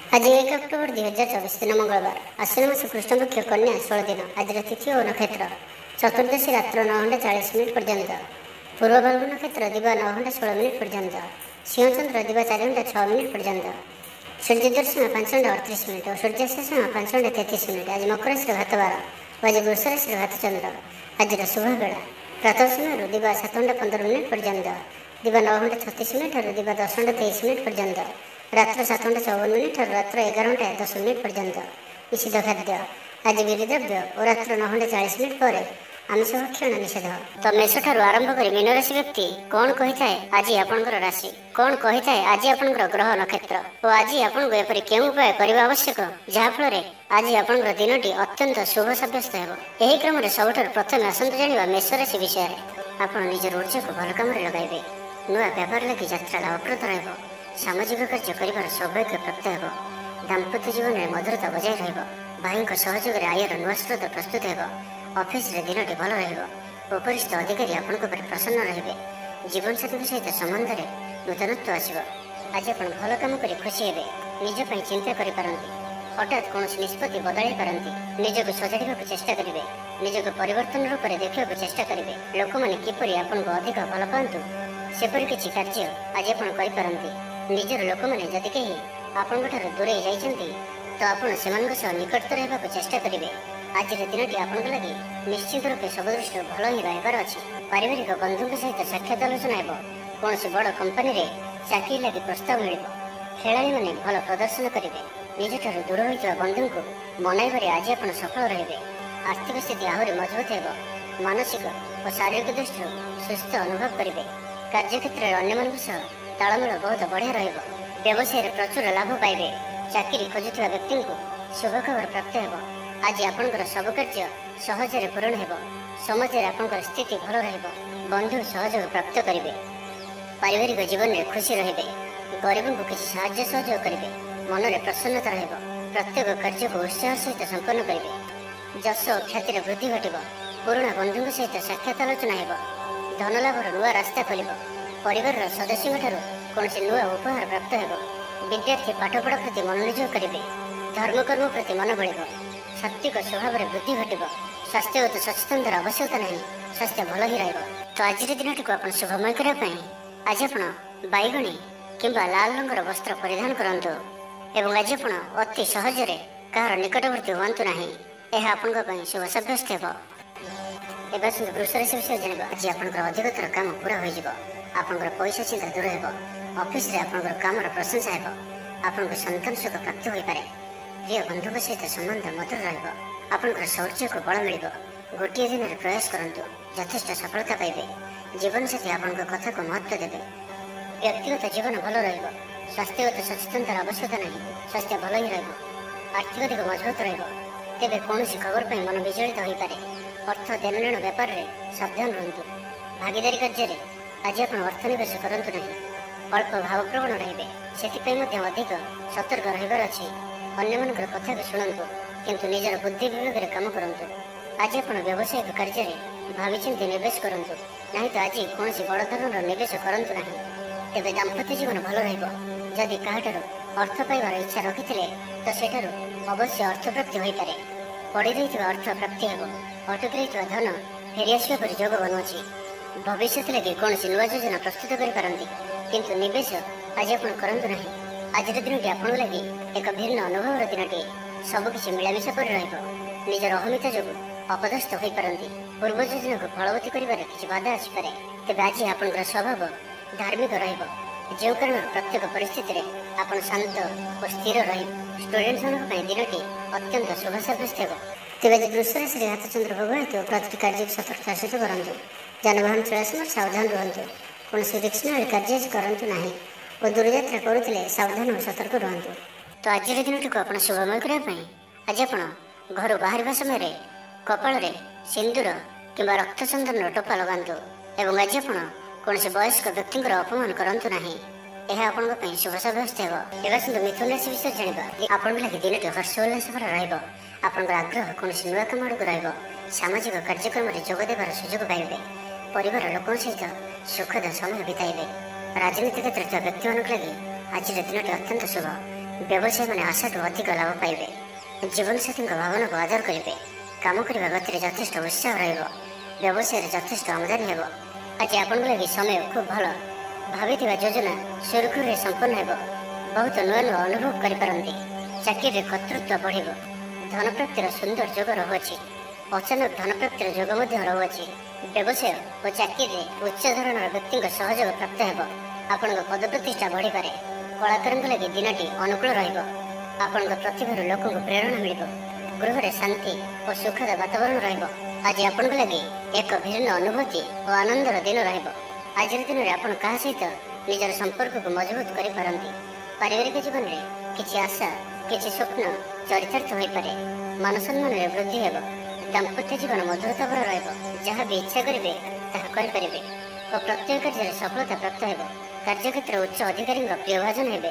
आज 1 अक्टोबर 2024 दिन मंगलवार आश्विन मास कृष्णपक्ष कन्या 16 दिन। आज तिथि और नक्षत्र चतुर्दशी रात्र 9:40 पर्यंत, पूर्व फाल्गुन नक्षत्र दिवा 9:16 पर्यंत, सिंहचंद्र दिवा 4:06 पर्यंत, सूर्य दर्शन 5:38 और सूर्यास्त 5:33। आज मकर राशि घात 12 और आज वृष राशि घात चंद्र। आज शुभ बेला प्रातः समय दिवा 7:15 पर्यंत, दिवा 9:36 और दिवा 10:23 पर्यंत, रात्र 7:54 और रात्र 11:10 पर्यंत। निषिद्ध खाद्य आज वीरद्रव्य और रात्र 9:40 पर आमिष भक्षण निषेध। तो मेषठारु आरंभ कर मीन राशि व्यक्ति कौन कही थाए आज आपणकर राशि, कौन कही थाए आज आपणकर ग्रह नक्षत्र और आज आपको एपरि केउं उपाय करबा आवश्यक जहाँफल आज आपणकर दिनटी अत्यंत शुभ सब्यस्त हेब। एही क्रम में सबुठारु प्रथम आसंतु जानिबा मेष राशि विषय में। आपण निजर ऊर्जा को भल काम लगाइबे, नुआ व्यापार लगी यात्रा लाभप्रद रहब, सामाजिक कार्य कर सौभाग्य प्राप्त हेब, दाम्पत्य जीवन में मधुरता बजाय रहिब, भाई सहयोग आयर नुआ स्रोत प्रस्तुत हेब, ऑफिस रे दिनटी भल रहिब, उपरिस्थ अधिकारी आपन को प्रसन्न रहिबे, जीवनसाथी सहित संबंध में नूतनत्व आसिब। आज आपण भल काम करी खुशी हेबे, निज पई चिंता करि पारंती, हठात कौन निष्पत्ति बदलाई पारंती, निजक सजाड़ा चेष्टा करेंगे, निजक परिवर्तन रूप में देखा चेष्टा करेंगे। लोक मैंने किपरि आपन को अधिक भल पातु सेपरि किछि कार्य आज आपण करि पारंती। निजर लोक मैंने जदि कहीं आपण दूरे जाइछन्ति तो आपण सेमानक सह निकटतर हेबाक चेष्टा करेंगे। आज दिनटी आपन लगी निश्चित रूपे सब दृष्टि भल ही रहिबार अछि। पारिवारिक बंधु सहित साक्षात आलोचना हेब, कौन बड़ कंपनी रे चाकरी लगी प्रस्ताव मिल, खेलाड़ी मैंने भल प्रदर्शन करेंगे, निजठारु दूर होइଥିବା बंधु को मनाइबारे आज आपण सफल रहिबे। आर्थिक स्थिति आहरी मजबूत हेब, मानसिक और शारीरिक दृष्टि सुस्थ अनुभव करेंगे। कार्यक्षेत्र में अन्य सह तालमेल बहुत बढ़िया रहिब, व्यवसाय प्रचुर लाभ पाइबे, चाकरी खोजुଥିବା व्यक्ति को शुभ खबर प्राप्त हेब। आज आपणकर सब कार्य सहजरे पूरण हेब, समाज में आपणकर स्थिति भल रहिब, बंधु सहयोग प्राप्त करेंगे, पारिवारिक जीवन में खुशी रहिबे, गरीब को किसी साहाय्य सहयोग करेंगे, मन में प्रसन्नता रहिब, प्रत्येक कार्य को उत्साह सहित संपन्न करेंगे, जश और ख्यातिर वृद्धि घटिब, पुराणा बंधु सहित साक्षात आलोचना हेब, धन लाभर नुआ रास्ता खोलिब, परिवार सदस्यों ठारू कौन नुआ उपहार प्राप्त हेब, विद्यार्थी पाठपढ़ा प्रति मनोनियोग करेंगे, धर्मकर्म प्रति मन बढ़, सात्विक स्वभाव में वृद्धि घटिब, स्वास्थ्यगत सचेतनतार आवश्यकता नहीं, स्वास्थ्य भल ही रहिब। तो आज दिनटी को आप शुभमय करने आज आप बैगणी किंबा लाल रंगर वस्त्र परिधान करंतु एवं आज आप अति सहजरे कहार निकटवर्ती हुअंतु नहीं, यह आपन शुभ सब्यस्त हेब। एवं सुंदर वृष राशि विषय जानिबा। आज आपनकर अधिकतर काम पूरा हो जिवो, आपनकर पैसा चिंता दूर हेब, ऑफिस रे आपनकर कामर प्रशंसा हेब, आपनकर संतान सुख प्राप्त होई पारे, प्रिय बंधु सहित संबंध मधुर रहिब, आपनकर शौर्य को बल मिलिब। गोटे दिन में प्रयास करंतु यथेष्ट सफलता पाइबे, जीवन साथी आपनकर कथा को महत्व देबे, व्यक्तिगत जीवन भल रहिब, स्वास्थ्यगत सचेतनतार आवश्यकता नहीं, स्वास्थ्य भल ही रहिब, आर्थिक दिग मजबूत रहिब। तेबे कौनसी खबर पर मन विचलित हो पारे, अर्थ देननेण व्यापार में सावधान रहंतु, भागीदारी कार्य में आज आप अर्थ निवेश करंतु नहीं, अल्प भावप्रवण रहिबे, सेथिपई मध्ये अधिक सतर्क रहिबार अछि। अन्यमानकर कथा को शुणंतु किंतु निजर बुद्धि विवेक रे काम करंतु। आज आप व्यावसायिक कार्य में भाविचिंती निवेश करंतु, नहीं तो आज कौन बड़ धरणर निवेश करंतु नहीं। तेबे दाम्पत्य जीवन भल रहिब, जदि काहाठारु अर्थ पाइबार इच्छा रखिथिले तो सेठारु अवश्य अर्थ प्राप्ति होई पारे, पड़ी रहिଥିବା अर्थ प्राप्ति हेब, अटकी रहिଥିବା धन फेरी आसिबा परि योग बनुछि। भविष्य लगी कौन नुआ योजना प्रस्तुत करिपारंती, किंतु निवेश आज आप करंतु नहीं। आज दिनटी आपन लगी एक भिन्न अनुभव दिनटी, सबकिछि मिलामिशा पर रहिब, निजर अहमिता जो अपदस्थ होई पारंती, पूर्व योजना को फलवती करिबार किछि बाधा आसिपारे। तेबे आज आपनकर स्वभाव धार्मिक रहिब, जो कारण प्रत्येक परिस्थिति रे आपन शांत और स्थिर रहिब। स्टूडेंट्स मानक पई दिनटी अत्यंत शुभ सब्यस्त हेब। तेबे आज वृष राशि हाथ चंद्र भोग हेतु प्रतिटी कार्य सतर्कता सहित करंतु, जानवाहन चला समय सावधान रहंतु, कौन रिस्क वाले कार्य करंतु नहीं और दूरयात्रा करुले सावधान और सतर्क रहंतु। तो आज दिनटी को आप शुभमय करने आज आप घर बाहर समय कपाल सिंदूर किंबा रक्तचंदन टोपा लगातु एवं आज आप कौन वयस्क व्यक्ति अपमान करंतु नहीं, यह आपन शुभ सब्यस्त हेब। एवं सुंदर मिथुन राशि विषय जानिबा। आपन लगी दिनटी हर्षोल्लास भरा रहिब, आपनकर आग्रह कौन नुआ काम आड़क रहिब, सामाजिक कार्यक्रम में जोग देवार सुजोग पाइबे, परिवार लोक सहित सुखद समय बिताइबे। राजनीतिक क्षेत्र व्यक्ति मान लगी आज दिनटी अत्यंत शुभ, ବ୍ୟବସାୟୀମାନେ ଆଶାଠୁ ଅଧିକ ଲାଭ ପାଇବେ। ଜୀବନସାଥୀଙ୍କ ଭାବନାକୁ ଆଦର କରିବେ। କାମ କରିବା ଗତିରେ ଯଥେଷ୍ଟ ଉତ୍ସାହ ରହିବ। ବ୍ୟବସାୟରେ ଯଥେଷ୍ଟ ଆମଦାନୀ ହେବ। ଆଜି ଆପଣଙ୍କ ଲାଗି ସମୟ ଖୁବ୍ ଭଲ। ଭାବିଥିବା ଯୋଜନା ସୁରୁଖୁରୁରେ ସମ୍ପନ୍ନ ହେବ। ବହୁତ ନୂଆ ନୂଆ ଅନୁଭବ କରିପାରନ୍ତି। ଚାକିରିରେ କର୍ତ୍ତୃତ୍ୱ ବଢ଼ିବ। ଧନପ୍ରାପ୍ତିର ସୁନ୍ଦର ଯୋଗ ରହୁଅଛି। ଅଚାନକ ଧନପ୍ରାପ୍ତିର ଯୋଗ ମଧ୍ୟ ରହୁଅଛି। ବ୍ୟବସାୟ ଓ ଚାକିରିରେ ଉଚ୍ଚ ଧରଣର ବ୍ୟକ୍ତିଙ୍କ ସହଯୋଗ ପ୍ରାପ୍ତ ହେବ। ଆପଣଙ୍କ ପଦ ପ୍ରତିଷ୍ଠା ବଢ଼ିପାରେ। କଳାକାରଙ୍କ ଲାଗି ଦିନଟି ଅନୁକୂଳ ରହିବ। ଆପଣଙ୍କ ପ୍ରତିଭାରୁ ଲୋକଙ୍କୁ ପ୍ରେରଣା ମିଳିବ। ଗୃହରେ ଶାନ୍ତି ଓ ସୁଖଦ ବାତାବରଣ ରହିବ। ଆଜି ଆପଣଙ୍କ ଲାଗି ଏକ ଭିନ୍ନ ଅନୁଭୂତି ଓ ଆନନ୍ଦର ଦିନ ରହିବ। ଆଜିର ଦିନରେ ଆପଣ କାହା ସହିତ ନିଜର ସମ୍ପର୍କକୁ ମଜବୁତ କରିପାରନ୍ତି। ପାରିବାରିକ ଜୀବନରେ କିଛି ଆଶା, କିଛି ସ୍ୱପ୍ନ ଚରିତାର୍ଥ ହୋଇପାରେ। ମାନସମ୍ମାନରେ ବୃଦ୍ଧି ହେବ। ଦାମ୍ପତ୍ୟ ଜୀବନ ମଧୁରତାଭର ରହିବ। ଯାହା ବି ଇଚ୍ଛା କରିବେ ତାହା କରିପାରିବେ ଓ ପ୍ରତ୍ୟେକ କାର୍ଯ୍ୟରେ ସଫଳତା ପ୍ରାପ୍ତ ହେବ। କାର୍ଯ୍ୟକ୍ଷେତ୍ରରେ ଉଚ୍ଚ ଅଧିକାରୀଙ୍କ ପ୍ରିୟଭାଜନ ହେବେ।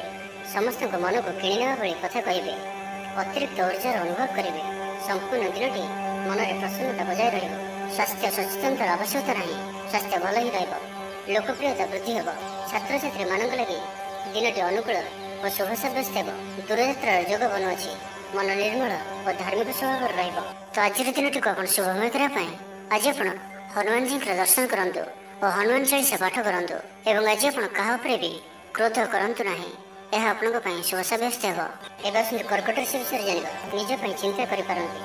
ସମସ୍ତଙ୍କ ମନକୁ କିଣିନେବା ଭଳି କଥା କହିବେ। ଅତିରିକ୍ତ ଉର୍ଜାର ଅନୁଭବ କରିବେ। ସମ୍ପୂର୍ଣ୍ଣ ଦିନଟି ମନରେ ପ୍ରସନ୍ନତା ବଜାୟ ରହିବ। ସ୍ୱାସ୍ଥ୍ୟ ସଚେତନତାର ଆବଶ୍ୟକତା ନାହିଁ। ସ୍ୱାସ୍ଥ୍ୟ ଭଲ ହିଁ ରହିବ। ଲୋକପ୍ରିୟତା ବୃଦ୍ଧି ହେବ। ଛାତ୍ରଛାତ୍ରୀମାନଙ୍କ ଲାଗି ଦିନଟି ଅନୁକୂଳ ଓ ଶୁଭ ସାବ୍ୟସ୍ତ ହେବ। ଦୂରଯାତ୍ରାର ଯୋଗ ବନୁଅଛି। ମନ ନିର୍ମଳ ଓ ଧାର୍ମିକ ସ୍ୱଭାବର ରହିବ। ତ ଆଜିର ଦିନଟିକୁ ଆପଣ ଶୁଭମୟ କରିବା ପାଇଁ ଆଜି ଆପଣ ହନୁମାନଜୀଙ୍କର ଦର୍ଶନ କରନ୍ତୁ ଓ ହନୁମାନ ଚାଳିଶା ପାଠ କରନ୍ତୁ। ଏବଂ ଆଜି ଆପଣ କାହା ଉପରେ ବି କ୍ରୋଧ କରନ୍ତୁ ନାହିଁ। ଏହା ଆପଣଙ୍କ ପାଇଁ ଶୁଭ ସାବ୍ୟସ୍ତ ହେବ। ଏବେ ଆସନ୍ତୁ କର୍କଟ ରାଶି ବିଷୟରେ ଜାଣିବା। ନିଜ ପାଇଁ ଚିନ୍ତା କରିପାରନ୍ତି।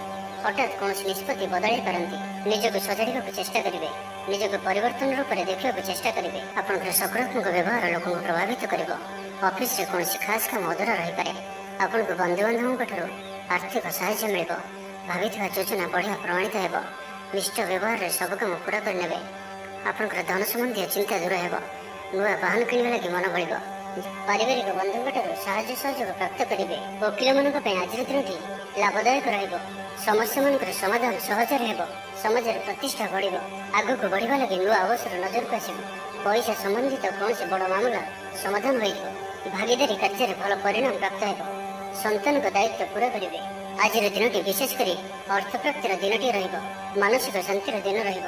ହଠାତ୍ କୌଣସି ନିଷ୍ପତ୍ତି ବଦଳାଇ ପାରନ୍ତି। ନିଜକୁ ସଜାଡ଼ିବାକୁ ଚେଷ୍ଟା କରିବେ। ନିଜକୁ ପରିବର୍ତ୍ତନ ରୂପରେ ଦେଖିବାକୁ ଚେଷ୍ଟା କରିବେ। ଆପଣଙ୍କର ସକାରାତ୍ମକ ବ୍ୟବହାର ଲୋକଙ୍କୁ ପ୍ରଭାବିତ କରିବ। ଅଫିସରେ କୌଣସି ଖାସ୍ କାମ ଅଧୁରା ରହିପାରେ। ଆପଣଙ୍କୁ ବନ୍ଧୁବାନ୍ଧବଙ୍କଠାରୁ ଆର୍ଥିକ ସାହାଯ୍ୟ ମିଳିବ। ଭାବିଥିବା ଯୋଜନା ବଢ଼ିଆ ପ୍ରମାଣିତ ହେବ। ନିଷ୍ଠ ବ୍ୟବହାରରେ ସବୁ କାମ ପୁରା କରିନେବେ। ଆପଣଙ୍କର ଧନ ସମ୍ବନ୍ଧୀୟ ଚିନ୍ତା ଦୂର ହେବ। ନୂଆ ବାହନ କିଣିବା ଲାଗି ମନ ବଳିବ। ପାରିବାରିକ ବନ୍ଧୁଙ୍କଠାରୁ ସାହାଯ୍ୟ ସହଯୋଗ ପ୍ରାପ୍ତ କରିବେ। ଓକିଲମାନଙ୍କ ପାଇଁ ଆଜିର ଦିନଟି ଲାଭଦାୟକ ରହିବ। ସମସ୍ୟାମାନଙ୍କର ସମାଧାନ ସହଜରେ ହେବ। ସମାଜରେ ପ୍ରତିଷ୍ଠା ବଢ଼ିବ। ଆଗକୁ ବଢ଼ିବା ଲାଗି ନୂଆ ଅବସର ନଜରକୁ ଆସିବ। ପଇସା ସମ୍ବନ୍ଧିତ କୌଣସି ବଡ଼ ମାମଲା ସମାଧାନ ହୋଇଯିବ। ଭାଗିଦାରୀ କାର୍ଯ୍ୟରେ ଭଲ ପରିଣାମ ପ୍ରାପ୍ତ ହେବ। ସନ୍ତାନଙ୍କ ଦାୟିତ୍ୱ ପୁରା କରିବେ। ଆଜିର ଦିନଟି ବିଶେଷ କରି ଅର୍ଥପ୍ରାପ୍ତିର ଦିନଟି ରହିବ। ମାନସିକ ଶାନ୍ତିର ଦିନ ରହିବ।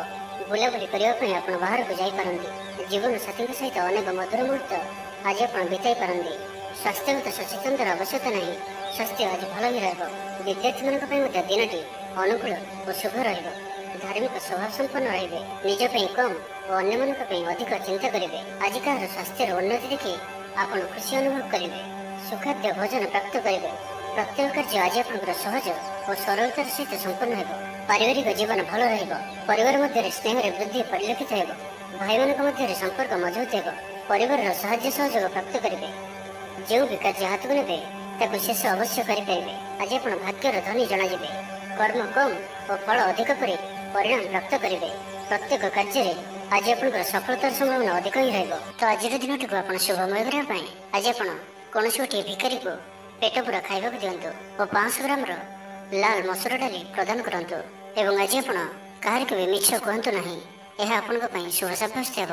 ବୁଲାବୁଲି କରିବା ପାଇଁ ଆପଣ ବାହାରକୁ ଯାଇପାରନ୍ତି। ଜୀବନ ସାଥୀଙ୍କ ସହିତ ଅନେକ ମଧୁର ମୁହୂର୍ତ୍ତ ଆଜି ଆପଣ ବିତାଇ ପାରନ୍ତି। ସ୍ୱାସ୍ଥ୍ୟଗତ ସଚେତନତାର ଆବଶ୍ୟକତା ନାହିଁ। ସ୍ୱାସ୍ଥ୍ୟ ଆଜି ଭଲ ହିଁ ରହିବ। ବିଦ୍ୟାର୍ଥୀମାନଙ୍କ ପାଇଁ ମଧ୍ୟ ଦିନଟି ଅନୁକୂଳ ଓ ଶୁଭ ରହିବ। ଧାର୍ମିକ ସ୍ୱଭାବ ସମ୍ପନ୍ନ ରହିବେ। ନିଜ ପାଇଁ କମ୍ ଓ ଅନ୍ୟମାନଙ୍କ ପାଇଁ ଅଧିକ ଚିନ୍ତା କରିବେ। ଆଜି କାହାର ସ୍ୱାସ୍ଥ୍ୟର ଉନ୍ନତି ଦେଖି ଆପଣ ଖୁସି ଅନୁଭବ କରିବେ। ସୁଖାଦ୍ୟ ଭୋଜନ ପ୍ରାପ୍ତ କରିବେ। ପ୍ରତ୍ୟେକ କାର୍ଯ୍ୟ ଆଜି ଆପଣଙ୍କର ସହଜ ଓ ସରଳତାର ସହିତ ସମ୍ପନ୍ନ ହେବ। ପାରିବାରିକ ଜୀବନ ଭଲ ରହିବ। ପରିବାର ମଧ୍ୟରେ ସ୍ନେହରେ ବୃଦ୍ଧି ପରିଲକ୍ଷିତ ହେବ। ଭାଇମାନଙ୍କ ମଧ୍ୟରେ ସମ୍ପର୍କ ମଜବୁତ ହେବ। ପରିବାରର ସାହାଯ୍ୟ ସହଯୋଗ ପ୍ରାପ୍ତ କରିବେ। ଯେଉଁ ବି କାର୍ଯ୍ୟ ହାତକୁ ନେବେ ତାକୁ ଶେଷ ଅବଶ୍ୟ କରିପାରିବେ। ଆଜି ଆପଣ ଭାଗ୍ୟର ଧନୀ ଜଣାଯିବେ। କର୍ମ କମ୍ ଓ ଫଳ ଅଧିକ କରି ପରିଣାମ ପ୍ରାପ୍ତ କରିବେ। ପ୍ରତ୍ୟେକ କାର୍ଯ୍ୟରେ ଆଜି ଆପଣଙ୍କର ସଫଳତାର ସମ୍ଭାବନା ଅଧିକ ହିଁ ରହିବ। ତ ଆଜିର ଦିନଟିକୁ ଆପଣ ଶୁଭମୟ କରିବା ପାଇଁ ଆଜି ଆପଣ କୌଣସି ଗୋଟିଏ ଭିକାରୀକୁ ପେଟ ପୂରା ଖାଇବାକୁ ଦିଅନ୍ତୁ ଓ 500 ଗ୍ରାମର ଲାଲ ମସୁର ଡାଲି ପ୍ରଦାନ କରନ୍ତୁ। ଏବଂ ଆଜି ଆପଣ କାହାରିକୁ ବି ମିଛ କୁହନ୍ତୁ ନାହିଁ। ଏହା ଆପଣଙ୍କ ପାଇଁ ଶୁଭ ସାବ୍ୟସ୍ତ ହେବ।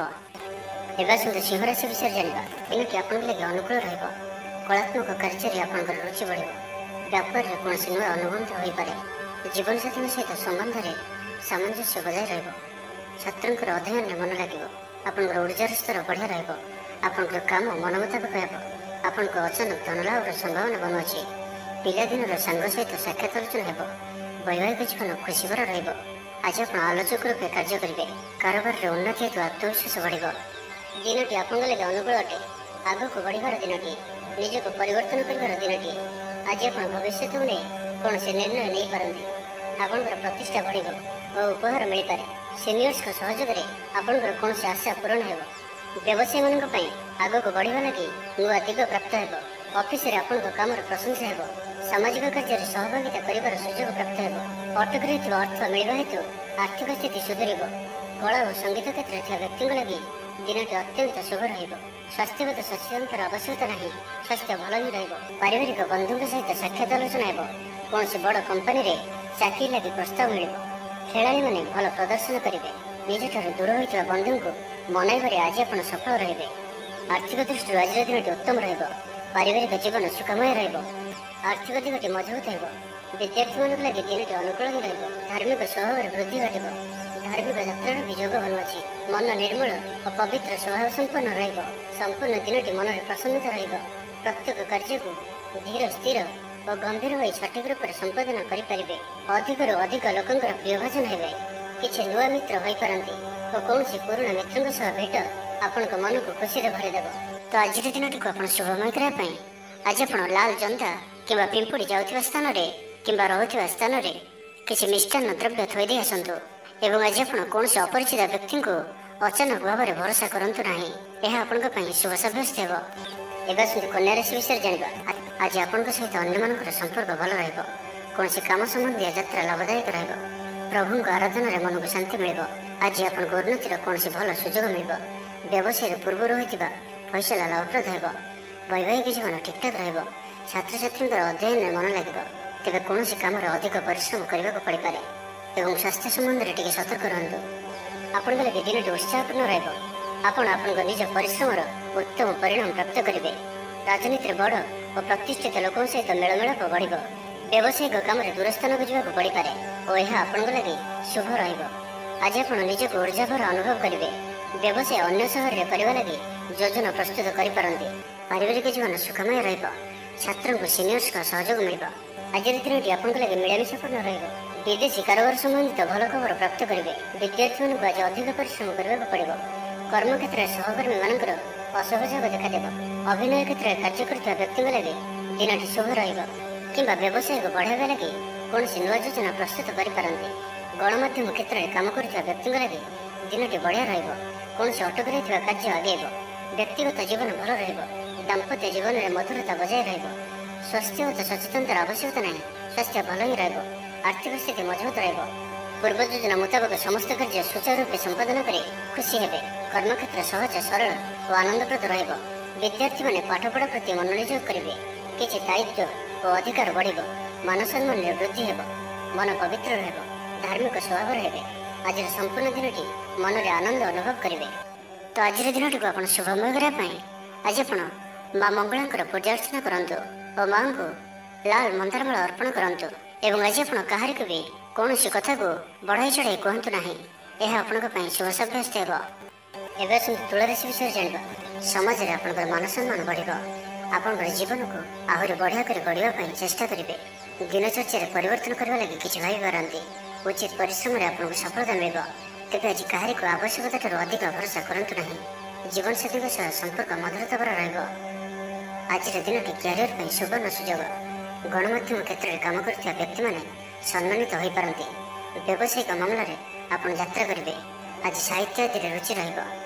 ଏବେ ଆସନ୍ତୁ ସିଂହ ରାଶି ବିଷୟରେ ଜାଣିବା। ଦିନଟି ଆପଣଙ୍କ ଲାଗି ଅନୁକୂଳ ରହିବ। କଳାତ୍ମକ କାର୍ଯ୍ୟରେ ଆପଣଙ୍କର ରୁଚି ବଢ଼ିବ। ବ୍ୟାପାରରେ କୌଣସି ନୂଆ ଅନୁଭୂତି ହୋଇପାରେ। ଜୀବନସାଥୀଙ୍କ ସହିତ ସମ୍ବନ୍ଧରେ ସାମଞ୍ଜସ୍ୟ ବଜାୟ ରହିବ। ଛାତ୍ରଙ୍କର ଅଧ୍ୟୟନରେ ମନ ଲାଗିବ। ଆପଣଙ୍କର ଉର୍ଜାର ସ୍ତର ବଢ଼ିଆ ରହିବ। ଆପଣଙ୍କର କାମ ମନ ମୁତାବକ ହେବ। ଆପଣଙ୍କ ଅଚାନକ ଧନଲାଭର ସମ୍ଭାବନା ବନୁଅଛି। ପିଲାଦିନର ସାଙ୍ଗ ସହିତ ସାକ୍ଷାତ ଆଲୋଚନା ହେବ। ବୈବାହିକ ଜୀବନ ଖୁସିଭରା ରହିବ। ଆଜି ଆପଣ ଆଲୋଚକ ରୂପେ କାର୍ଯ୍ୟ କରିବେ। କାରବାରରେ ଉନ୍ନତି ହେତୁ ଆତ୍ମବିଶ୍ୱାସ ବଢ଼ିବ। ଦିନଟି ଆପଣଙ୍କ ଲାଗି ଅନୁକୂଳ ଅଟେ। ଆଗକୁ ବଢ଼ିବାର ଦିନଟି। ନିଜକୁ ପରିବର୍ତ୍ତନ କରିବାର ଦିନଟି। ଆଜି ଆପଣ ଭବିଷ୍ୟତକୁ ନେଇ କୌଣସି ନିର୍ଣ୍ଣୟ ନେଇପାରନ୍ତି। ଆପଣଙ୍କର ପ୍ରତିଷ୍ଠା ବଢ଼ିବ ଓ ଉପହାର ମିଳିପାରେ। ସିନିୟର୍ସଙ୍କ ସହଯୋଗରେ ଆପଣଙ୍କର କୌଣସି ଆଶା ପୂରଣ ହେବ। ବ୍ୟବସାୟୀମାନଙ୍କ ପାଇଁ ଆଗକୁ ବଢ଼ିବା ଲାଗି ନୂଆ ଦିଗ ପ୍ରାପ୍ତ ହେବ। ଅଫିସରେ ଆପଣଙ୍କ କାମର ପ୍ରଶଂସା ହେବ। ସାମାଜିକ କାର୍ଯ୍ୟରେ ସହଭାଗିତା କରିବାର ସୁଯୋଗ ପ୍ରାପ୍ତ ହେବ। ଅଟକି ରହିଥିବା ଅର୍ଥ ମିଳିବା ହେତୁ ଆର୍ଥିକ ସ୍ଥିତି ସୁଧୁରିବ। କଳା ଓ ସଙ୍ଗୀତ କ୍ଷେତ୍ରରେ ଥିବା ବ୍ୟକ୍ତିଙ୍କ ଲାଗି ଦିନଟି ଅତ୍ୟନ୍ତ ଶୁଭ ରହିବ। ସ୍ୱାସ୍ଥ୍ୟଗତ ସଚେତନତାର ଆବଶ୍ୟକତା ନାହିଁ। ସ୍ୱାସ୍ଥ୍ୟ ଭଲ ହିଁ ରହିବ। ପାରିବାରିକ ବନ୍ଧୁଙ୍କ ସହିତ ସାକ୍ଷାତ ଆଲୋଚନା ହେବ। କୌଣସି ବଡ଼ କମ୍ପାନୀରେ ଚାକିରି ଲାଗି ପ୍ରସ୍ତାବ ମିଳିବ। ଖେଳାଳିମାନେ ଭଲ ପ୍ରଦର୍ଶନ କରିବେ। ନିଜଠାରୁ ଦୂର ହୋଇଥିବା ବନ୍ଧୁଙ୍କୁ ମନାଇବାରେ ଆଜି ଆପଣ ସଫଳ ରହିବେ। ଆର୍ଥିକ ଦୃଷ୍ଟିରୁ ଆଜିର ଦିନଟି ଉତ୍ତମ ରହିବ। ପାରିବାରିକ ଜୀବନ ସୁଖମୟ ରହିବ। ଆର୍ଥିକ ଦିଗଟି ମଜବୁତ ହେବ। ବିଦ୍ୟାର୍ଥୀମାନଙ୍କ ଲାଗି ଦିନଟି ଅନୁକୂଳ ହିଁ ରହିବ। ଧାର୍ମିକ ସ୍ୱଭାବରେ ବୃଦ୍ଧି ଘଟିବ। ଧାର୍ମିକ ଯାତ୍ରାର ବି ଯୋଗ ବନୁଅଛି। ମନ ନିର୍ମଳ ଓ ପବିତ୍ର ସ୍ୱଭାବ ସମ୍ପନ୍ନ ରହିବ। ସମ୍ପୂର୍ଣ୍ଣ ଦିନଟି ମନରେ ପ୍ରସନ୍ନତା ରହିବ। ପ୍ରତ୍ୟେକ କାର୍ଯ୍ୟକୁ ଧୀର ସ୍ଥିର ଓ ଗମ୍ଭୀର ହୋଇ ସଠିକ ରୂପରେ ସମ୍ପାଦନ କରିପାରିବେ। ଅଧିକରୁ ଅଧିକ ଲୋକଙ୍କର ପ୍ରିୟଭାଜନ ହେବେ। କିଛି ନୂଆ ମିତ୍ର ହୋଇପାରନ୍ତି ଓ କୌଣସି ପୁରୁଣା ମିତ୍ରଙ୍କ ସହ ଭେଟ ଆପଣଙ୍କ ମନକୁ ଖୁସିରେ ଭରିଦେବ। ତ ଆଜିର ଦିନଟିକୁ ଆପଣ ଶୁଭମୟ କରିବା ପାଇଁ ଆଜି ଆପଣ ଲାଲ ଜନ୍ଦା କିମ୍ବା ପିମ୍ପୁଡ଼ି ଯାଉଥିବା ସ୍ଥାନରେ କିମ୍ବା ରହୁଥିବା ସ୍ଥାନରେ କିଛି ମିଷ୍ଟାନ୍ନ ଦ୍ରବ୍ୟ ଥୋଇ ଦେଇ ଆସନ୍ତୁ। ଏବଂ ଆଜି ଆପଣ କୌଣସି ଅପରିଚିତ ବ୍ୟକ୍ତିଙ୍କୁ ଅଚାନକ ଭାବରେ ଭରସା କରନ୍ତୁ ନାହିଁ। ଏହା ଆପଣଙ୍କ ପାଇଁ ଶୁଭ ସାବ୍ୟସ୍ତ ହେବ। ଏବେ ଆସନ୍ତୁ କନ୍ୟା ରାଶି ବିଷୟରେ ଜାଣିବା। ଆଜି ଆପଣଙ୍କ ସହିତ ଅନ୍ୟମାନଙ୍କର ସମ୍ପର୍କ ଭଲ ରହିବ। କୌଣସି କାମ ସମ୍ବନ୍ଧୀୟ ଯାତ୍ରା ଲାଭଦାୟକ ରହିବ। ପ୍ରଭୁଙ୍କ ଆରାଧନାରେ ମନକୁ ଶାନ୍ତି ମିଳିବ। ଆଜି ଆପଣଙ୍କ ଉନ୍ନତିର କୌଣସି ଭଲ ସୁଯୋଗ ମିଳିବ। ବ୍ୟବସାୟରେ ପୂର୍ବରୁ ହୋଇଥିବା ଫଇସଲା ଲାଭପ୍ରଦ ହେବ। ବୈବାହିକ ଜୀବନ ଠିକଠାକ ରହିବ। ଛାତ୍ରଛାତ୍ରୀଙ୍କର ଅଧ୍ୟୟନରେ ମନ ଲାଗିବ। ତେବେ କୌଣସି କାମରେ ଅଧିକ ପରିଶ୍ରମ କରିବାକୁ ପଡ଼ିପାରେ ଏବଂ ସ୍ୱାସ୍ଥ୍ୟ ସମ୍ବନ୍ଧରେ ଟିକେ ସତର୍କ ରୁହନ୍ତୁ। ଆପଣଙ୍କ ଲାଗି ଦିନଟି ଉତ୍ସାହପୂର୍ଣ୍ଣ ରହିବ। ଆପଣ ଆପଣଙ୍କ ନିଜ ପରିଶ୍ରମର ଉତ୍ତମ ପରିଣାମ ପ୍ରାପ୍ତ କରିବେ। ରାଜନୀତିରେ ବଡ଼ ଓ ପ୍ରତିଷ୍ଠିତ ଲୋକଙ୍କ ସହିତ ମେଳମେଳାପ ବଢ଼ିବ। ବ୍ୟବସାୟିକ କାମରେ ଦୂରସ୍ଥାନକୁ ଯିବାକୁ ପଡ଼ିପାରେ ଓ ଏହା ଆପଣଙ୍କ ଲାଗି ଶୁଭ ରହିବ। ଆଜି ଆପଣ ନିଜକୁ ଉର୍ଜାଭର ଅନୁଭବ କରିବେ। ବ୍ୟବସାୟ ଅନ୍ୟ ସହରରେ କରିବା ଲାଗି ଯୋଜନା ପ୍ରସ୍ତୁତ କରିପାରନ୍ତି। ପାରିବାରିକ ଜୀବନ ସୁଖମୟ ରହିବ। ଛାତ୍ରଙ୍କୁ ସିନିୟର୍ସଙ୍କ ସହଯୋଗ ମିଳିବ। ଆଜିର ଦିନଟି ଆପଣଙ୍କ ଲାଗି ମିଳାମିଶାପୂର୍ଣ୍ଣ ରହିବ। ବିଦେଶୀ କାରବାର ସମ୍ବନ୍ଧିତ ଭଲ ଖବର ପ୍ରାପ୍ତ କରିବେ। ବିଦ୍ୟାର୍ଥୀମାନଙ୍କୁ ଆଜି ଅଧିକ ପରିଶ୍ରମ କରିବାକୁ ପଡ଼ିବ। କର୍ମକ୍ଷେତ୍ରରେ ସହକର୍ମୀମାନଙ୍କର ଅସହଯୋଗ ଦେଖାଦେବ। ଅଭିନୟ କ୍ଷେତ୍ରରେ କାର୍ଯ୍ୟ କରୁଥିବା ବ୍ୟକ୍ତିଙ୍କ ଲାଗି ଦିନଟି ଶୁଭ ରହିବ କିମ୍ବା ବ୍ୟବସାୟକୁ ବଢ଼ାଇବା ଲାଗି କୌଣସି ନୂଆ ଯୋଜନା ପ୍ରସ୍ତୁତ କରିପାରନ୍ତି। ଗଣମାଧ୍ୟମ କ୍ଷେତ୍ରରେ କାମ କରୁଥିବା ବ୍ୟକ୍ତିଙ୍କ ଲାଗି ଦିନଟି ବଢ଼ିଆ ରହିବ। କୌଣସି ଅଟକି ରହିଥିବା କାର୍ଯ୍ୟ ଆଗେଇବ। ବ୍ୟକ୍ତିଗତ ଜୀବନ ଭଲ ରହିବ। ଦାମ୍ପତ୍ୟ ଜୀବନରେ ମଧୁରତା ବଜାୟ ରହିବ। ସ୍ୱାସ୍ଥ୍ୟଗତ ସଚେତନତାର ଆବଶ୍ୟକତା ନାହିଁ। ସ୍ୱାସ୍ଥ୍ୟ ଭଲ ହିଁ ରହିବ। ଆର୍ଥିକ ସ୍ଥିତି ମଜବୁତ ରହିବ। ପୂର୍ବ ଯୋଜନା ମୁତାବକ ସମସ୍ତ କାର୍ଯ୍ୟ ସୁଚାରୁ ରୂପେ ସମ୍ପାଦନ କରି ଖୁସି ହେବେ। କର୍ମକ୍ଷେତ୍ର ସହଜ ସରଳ ଓ ଆନନ୍ଦପ୍ରଦ ରହିବ। ବିଦ୍ୟାର୍ଥୀମାନେ ପାଠପଢ଼ା ପ୍ରତି ମନୋନିଯୋଗ କରିବେ। କିଛି ଦାୟିତ୍ୱ ଓ ଅଧିକାର ବଢ଼ିବ। ମାନ ସମ୍ମାନରେ ବୃଦ୍ଧି ହେବ। ମନ ପବିତ୍ର ରହିବ। ଧାର୍ମିକ ସ୍ୱଭାବର ହେବେ। ଆଜିର ସମ୍ପୂର୍ଣ୍ଣ ଦିନଟି ମନରେ ଆନନ୍ଦ ଅନୁଭବ କରିବେ। ତ ଆଜିର ଦିନଟିକୁ ଆପଣ ଶୁଭମୟ କରିବା ପାଇଁ ଆଜି ଆପଣ ମା ମଙ୍ଗଳାଙ୍କର ପୂଜା ଅର୍ଚ୍ଚନା କରନ୍ତୁ ଓ ମାଙ୍କୁ ଲାଲ ମନ୍ଦାରମାଳ ଅର୍ପଣ କରନ୍ତୁ। ଏବଂ ଆଜି ଆପଣ କାହାରିକୁ ବି କୌଣସି କଥାକୁ ବଢ଼ାଇ ଚଢ଼ାଇ କୁହନ୍ତୁ ନାହିଁ। ଏହା ଆପଣଙ୍କ ପାଇଁ ଶୁଭ ସାବ୍ୟସ୍ତ ହେବ। ଏବେ ଆସନ୍ତୁ ତୁଳା ରାଶି ବିଷୟରେ ଜାଣିବା। ସମାଜରେ ଆପଣଙ୍କର ମାନ ସମ୍ମାନ ବଢ଼ିବ। ଆପଣଙ୍କର ଜୀବନକୁ ଆହୁରି ବଢ଼ିଆ କରି ଗଢ଼ିବା ପାଇଁ ଚେଷ୍ଟା କରିବେ। ଦିନଚର୍ଯ୍ୟାରେ ପରିବର୍ତ୍ତନ କରିବା ଲାଗି କିଛି ଭାବିପାରନ୍ତି। ଉଚିତ ପରିଶ୍ରମରେ ଆପଣଙ୍କୁ ସଫଳତା ମିଳିବ। ତେବେ ଆଜି କାହାରିକୁ ଆବଶ୍ୟକତାଠାରୁ ଅଧିକ ଭରସା କରନ୍ତୁ ନାହିଁ। ଜୀବନସାଥୀଙ୍କ ସହ ସମ୍ପର୍କ ମଧୁରତାଭର ରହିବ। ଆଜିର ଦିନଟି କ୍ୟାରିୟର ପାଇଁ ସୁବର୍ଣ୍ଣ ସୁଯୋଗ। ଗଣମାଧ୍ୟମ କ୍ଷେତ୍ରରେ କାମ କରୁଥିବା ବ୍ୟକ୍ତିମାନେ ସମ୍ମାନିତ ହୋଇପାରନ୍ତି। ବ୍ୟବସାୟିକ ମାମଲାରେ ଆପଣ ଯାତ୍ରା କରିବେ। ଆଜି ସାହିତ୍ୟ ଆଦିରେ ରୁଚି ରହିବ।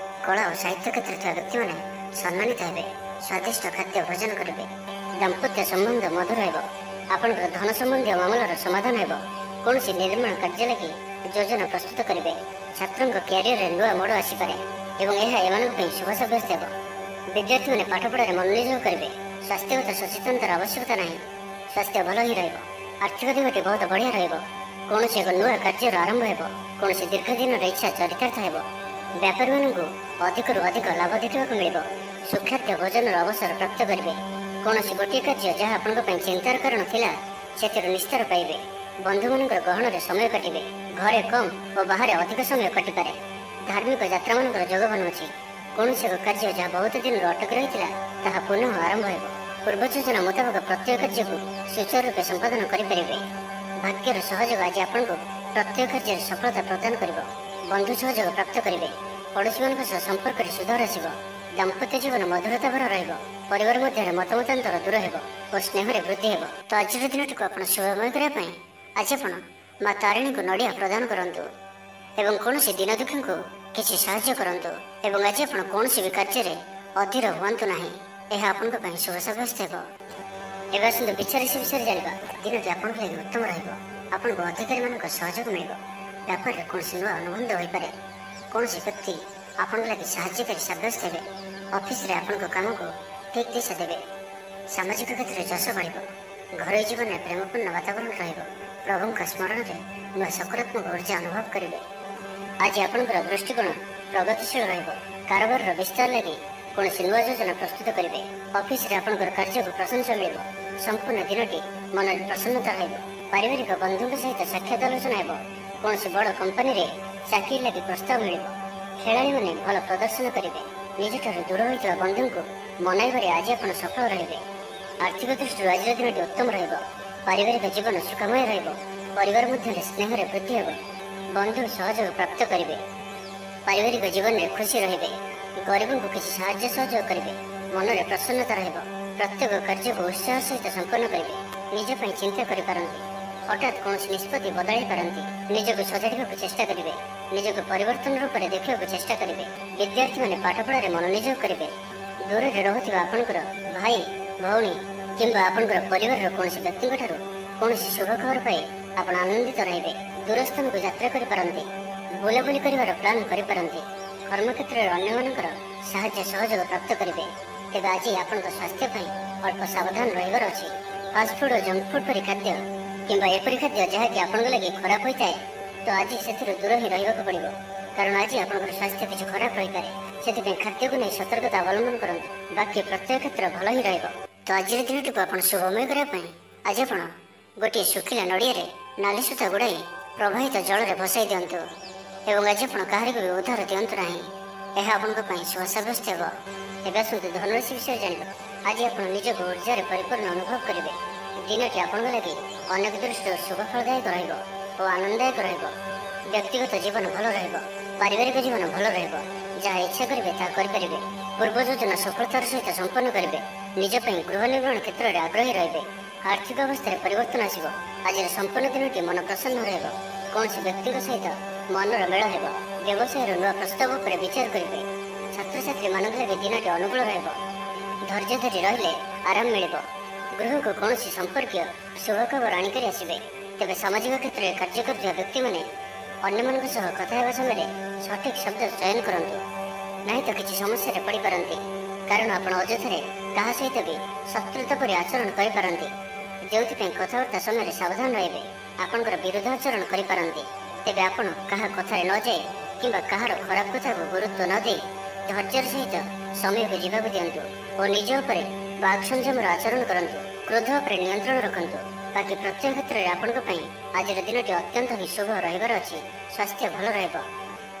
କଳା ଓ ସାହିତ୍ୟ କ୍ଷେତ୍ରରେ ଥିବା ବ୍ୟକ୍ତିମାନେ ସମ୍ମାନିତ ହେବେ। ସ୍ୱାଦିଷ୍ଟ ଖାଦ୍ୟ ଭୋଜନ କରିବେ। ଦାମ୍ପତ୍ୟ ସମ୍ବନ୍ଧ ମଧୁର ହେବ। ଆପଣଙ୍କର ଧନ ସମ୍ବନ୍ଧୀୟ ମାମଲାର ସମାଧାନ ହେବ। କୌଣସି ନିର୍ମାଣ କାର୍ଯ୍ୟ ଲାଗି ଯୋଜନା ପ୍ରସ୍ତୁତ କରିବେ। ଛାତ୍ରଙ୍କ କ୍ୟାରିୟରରେ ନୂଆ ମୋଡ଼ ଆସିପାରେ ଏବଂ ଏହା ଏମାନଙ୍କ ପାଇଁ ଶୁଭ ସାବ୍ୟସ୍ତ ହେବ। ବିଦ୍ୟାର୍ଥୀମାନେ ପାଠପଢ଼ାରେ ମନୋନିଯୋଗ କରିବେ। ସ୍ୱାସ୍ଥ୍ୟଗତ ସଚେତନତାର ଆବଶ୍ୟକତା ନାହିଁ। ସ୍ୱାସ୍ଥ୍ୟ ଭଲ ହିଁ ରହିବ। ଆର୍ଥିକ ଦିଗଟି ବହୁତ ବଢ଼ିଆ ରହିବ। କୌଣସି ଏକ ନୂଆ କାର୍ଯ୍ୟର ଆରମ୍ଭ ହେବ। କୌଣସି ଦୀର୍ଘ ଦିନର ଇଚ୍ଛା ଚରିତାର୍ଥ ହେବ। ବ୍ୟାପାରୀମାନଙ୍କୁ ଅଧିକରୁ ଅଧିକ ଲାଭ ଦେଖିବାକୁ ମିଳିବ। ସୁଖାଦ୍ୟ ଭୋଜନର ଅବସର ପ୍ରାପ୍ତ କରିବେ। କୌଣସି ଗୋଟିଏ କାର୍ଯ୍ୟ ଯାହା ଆପଣଙ୍କ ପାଇଁ ଚିନ୍ତାର କାରଣ ଥିଲା ସେଥିରୁ ନିସ୍ତାର ପାଇବେ। ବନ୍ଧୁମାନଙ୍କର ଗହଣରେ ସମୟ କାଟିବେ। ଘରେ କମ୍ ଓ ବାହାରେ ଅଧିକ ସମୟ କଟିପାରେ। ଧାର୍ମିକ ଯାତ୍ରାମାନଙ୍କର ଯୋଗ ବନୁଅଛି। କୌଣସି ଏକ କାର୍ଯ୍ୟ ଯାହା ବହୁତ ଦିନରୁ ଅଟକି ରହିଥିଲା ତାହା ପୁନଃ ଆରମ୍ଭ ହେବ। ପୂର୍ବ ଯୋଜନା ମୁତାବକ ପ୍ରତ୍ୟେକ କାର୍ଯ୍ୟକୁ ସୁଚାରୁ ରୂପେ ସମ୍ପାଦନ କରିପାରିବେ। ଭାଗ୍ୟର ସହଯୋଗ ଆଜି ଆପଣଙ୍କୁ ପ୍ରତ୍ୟେକ କାର୍ଯ୍ୟରେ ସଫଳତା ପ୍ରଦାନ କରିବ। ବନ୍ଧୁ ସହଯୋଗ ପ୍ରାପ୍ତ କରିବେ। ପଡ଼ୋଶୀମାନଙ୍କ ସହ ସମ୍ପର୍କରେ ସୁଧାର ଆସିବ। ଦାମ୍ପତ୍ୟ ଜୀବନ ମଧୁରତାଭର ରହିବ। ପରିବାର ମଧ୍ୟରେ ମତମତାନ୍ତର ଦୂର ହେବ ଓ ସ୍ନେହରେ ବୃଦ୍ଧି ହେବ। ତ ଆଜିର ଦିନଟିକୁ ଆପଣ ଶୁଭମୟ କରିବା ପାଇଁ ଆଜି ଆପଣ ମା ତାରିଣୀଙ୍କୁ ନଡ଼ିଆ ପ୍ରଦାନ କରନ୍ତୁ ଏବଂ କୌଣସି ଦିନ ଦୁଃଖୀଙ୍କୁ କିଛି ସାହାଯ୍ୟ କରନ୍ତୁ। ଏବଂ ଆଜି ଆପଣ କୌଣସି ବି କାର୍ଯ୍ୟରେ ଅଧୀର ହୁଅନ୍ତୁ ନାହିଁ। ଏହା ଆପଣଙ୍କ ପାଇଁ ଶୁଭ ସାବ୍ୟସ୍ତ ହେବ। ଏବେ ଆସନ୍ତୁ ବିଚାର ରାଶି ବିଷୟରେ ଜାଣିବା। ଦିନଟି ଆପଣଙ୍କ ଲାଗି ଉତ୍ତମ ରହିବ। ଆପଣଙ୍କୁ ଅଧିକାରୀମାନଙ୍କ ସହଯୋଗ ମିଳିବ। ବ୍ୟାପାରରେ କୌଣସି ନୂଆ ଅନୁବନ୍ଧ ହୋଇପାରେ। କୌଣସି ବ୍ୟକ୍ତି ଆପଣଙ୍କ ଲାଗି ସାହାଯ୍ୟକାରୀ ସାବ୍ୟସ୍ତ ହେବେ। ଅଫିସରେ ଆପଣଙ୍କ କାମକୁ ଠିକ୍ ଦିଶା ଦେବେ। ସାମାଜିକ କ୍ଷେତ୍ରରେ ଯଶ ବଢ଼ିବ। ଘରୋଇ ଜୀବନରେ ପ୍ରେମପୂର୍ଣ୍ଣ ବାତାବରଣ ରହିବ। ପ୍ରଭୁଙ୍କ ସ୍ମରଣରେ ନୂଆ ସକାରାତ୍ମକ ଉର୍ଜା ଅନୁଭବ କରିବେ। ଆଜି ଆପଣଙ୍କର ଦୃଷ୍ଟିକୋଣ ପ୍ରଗତିଶୀଳ ରହିବ। କାରବାରର ବିସ୍ତାର ଲାଗି କୌଣସି ନୂଆ ଯୋଜନା ପ୍ରସ୍ତୁତ କରିବେ। ଅଫିସରେ ଆପଣଙ୍କର କାର୍ଯ୍ୟକୁ ପ୍ରଶଂସା ମିଳିବ। ସମ୍ପୂର୍ଣ୍ଣ ଦିନଟି ମନରେ ପ୍ରସନ୍ନତା ରହିବ। ପାରିବାରିକ ବନ୍ଧୁଙ୍କ ସହିତ ସାକ୍ଷାତ ଆଲୋଚନା ହେବ। କୌଣସି ବଡ଼ କମ୍ପାନୀରେ ଚାକିରି ଲାଗି ପ୍ରସ୍ତାବ ମିଳିବ। ଖେଳାଳିମାନେ ଭଲ ପ୍ରଦର୍ଶନ କରିବେ। ନିଜଠାରୁ ଦୂର ହୋଇଥିବା ବନ୍ଧୁଙ୍କୁ ମନାଇବାରେ ଆଜି ଆପଣ ସଫଳ ରହିବେ। आर्थिक दृष्टि आज दिन उत्तम पारिवारिक जीवन सुखमय परिवार मध्य स्नेह वृद्धि हे बंधु सहयोग प्राप्त करेंगे पारिवारिक जीवन में खुशी रे गरीबों को किसी साहाय्य सहयोग करेंगे मन में प्रसन्नता प्रत्येक कार्य को उत्साह सहित संपन्न करेंगे निजप चिंता करें हठात कौन निष्पत्ति बदल पारती निजक सजाड़ा चेष्टा करेंगे निजक परिवर्तन रूप में देखा चेष्टा करेंगे विद्यार्थी मैंने पाठपढ़ा मनोनियोग करेंगे दूर में रोकता आपणकर भाई भौणी किंबा आपणकर परिवार कौन व्यक्ति कौन शुभ खबर पाई आप आनंदित रे दूर स्थान को यात्रा करते बुलाबुली कर प्लां करते कर्मक्षेत्र में अन्य साहाय्य सहयोग प्राप्त करेंगे तेज आज आपण स्वास्थ्य अल्प सावधान रही अच्छी फास्टफुड और जंक फुड परी खाद्य किंबा एपरी खाद्य जहाँकि आपण लगे खराब होता है तो आज से दूर ही रहा पड़ो कारण आज आप स्वास्थ्य किसी खराब रही पारे से खाद्य को नहीं सतर्कता अवलंबन करूँ बाकी प्रत्येक क्षेत्र भल ही तो आज दिन टी आप शुभमय करने आज आप गोटे सुखिला नड़िया नाली सूता गुड़ाई प्रवाहित जल में भसाई दिंतु और आज आप कहार भी उद्धार दिंतु ना यह आपण शुभ सब्यस्त हे आसतु धनुराशि विषय जाना आज आप निजक ऊर्जा परिपूर्ण अनुभव करेंगे दिनटी आपण लगे अनेक दृष्टि शुभ फलदायक और आनंददायक व्यक्तिगत जीवन भल पारिवारिक जीवन भल जहाँ इच्छा करेंगे ताकि पूर्व योजना सफलतार सहित संपन्न करेंगे निजप गृह निर्माण क्षेत्र में आग्रही रे आर्थिक अवस्था परिवर्तन आसो आज संपूर्ण दिनटी मन प्रसन्न कौन व्यक्ति सहित मनर मेल हो व्यवसाय नुआ प्रस्ताव पर विचार करेंगे छात्र छात्री मान लगे दिनटी अनुकूल धैर्य धरी रहिले आराम मिल गृह को कौन संपर्क शुभ खबर आणिक आसवे तेज सामाजिक क्षेत्र में कार्य कर व्यक्ति मैंने अन्य कथा समय सठिक शब्द चयन करूँ ना तो किसी समस्या पड़ पारती कारण आप अଯଥାରେ क्या सहित भी शत्रुता पर आचरण करते जो कथबार्ता समय सावधान रे आपंकर विरोधाचरण करते तेज आपण क्या कथार न जाए कि कहार खराब कथा को गुरुत्व न दे धैर्य सहित समय को जीवा दिंतु और निज उपर बाघ संयमर आचरण करूँ क्रोध उपर नियंत्रण रखु बाकी प्रत्येक क्षेत्र में आपण आज दिनटी अत्यंत ही शुभ रही स्वास्थ्य भल